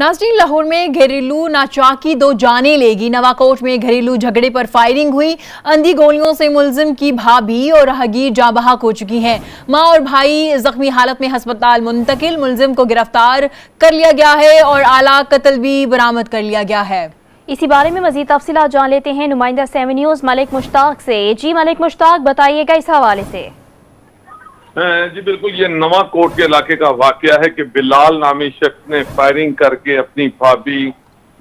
नाज़रीन, लाहौर में घरेलू नाचाकी दो जाने लेगी। नवाकोट में घरेलू झगड़े पर फायरिंग हुई। अंधी गोलियों से मुलजिम की भाभी और राहगीर जाँ बहक हो चुकी हैं। मां और भाई जख्मी हालत में अस्पताल मुंतकिल। मुलजिम को गिरफ्तार कर लिया गया है और आला कत्ल भी बरामद कर लिया गया है। इसी बारे में मजीद तफसीलात जान लेते हैं नुमाइंदा 7 न्यूज़ मलिक मुश्ताक से। जी मलिक मुश्ताक, बताइएगा इस हवाले से। जी बिल्कुल, ये नवाकोट के इलाके का वाकया है कि बिलाल नामी शख्स ने फायरिंग करके अपनी भाभी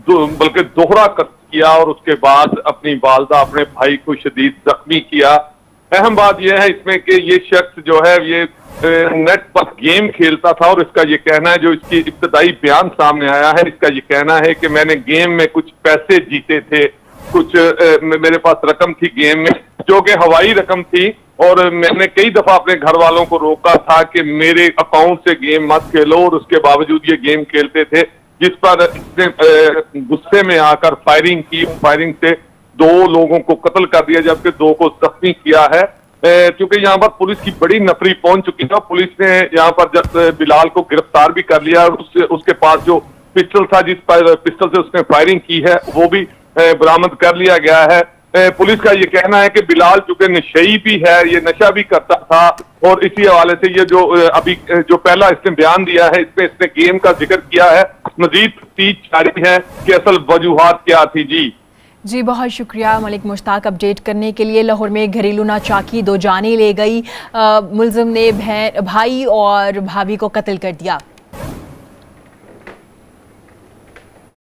बल्कि दोहरा कत्ल किया और उसके बाद अपनी वालदा अपने भाई को शदीद जख्मी किया। अहम बात यह है इसमें कि ये शख्स जो है ये नेट पर गेम खेलता था और इसका ये कहना है, जो इसकी इब्तदाई बयान सामने आया है, इसका ये कहना है कि मैंने गेम में कुछ पैसे जीते थे, कुछ मेरे पास रकम थी गेम में जो कि हवाई रकम थी, और मैंने कई दफा अपने घर वालों को रोका था कि मेरे अकाउंट से गेम मत खेलो, और उसके बावजूद ये गेम खेलते थे, जिस पर इसने गुस्से में आकर फायरिंग की। फायरिंग से 2 लोगों को कत्ल कर दिया जबकि 2 को जख्मी किया है। क्योंकि यहाँ पर पुलिस की बड़ी नफरी पहुंच चुकी है। पुलिस ने यहाँ पर जब बिलाल को गिरफ्तार भी कर लिया और उसके पास जो पिस्टल था, जिस पर पिस्टल से उसने फायरिंग की है, वो भी बरामद कर लिया गया है। पुलिस का ये कहना है कि बिलाल चूंकि नशई भी है, ये नशा भी करता था, और इसी हवाले से ये जो अभी जो पहला इसने बयान दिया है, इसमें इसने गेम का जिक्र किया है। मजीद तफ्तीश जारी है कि असल वजूहात क्या थी। जी बहुत शुक्रिया मलिक मुश्ताक अपडेट करने के लिए। लाहौर में घरेलू नाचाकी 2 जाने ले गई। मुलजिम ने भाई और भाभी को कत्ल कर दिया।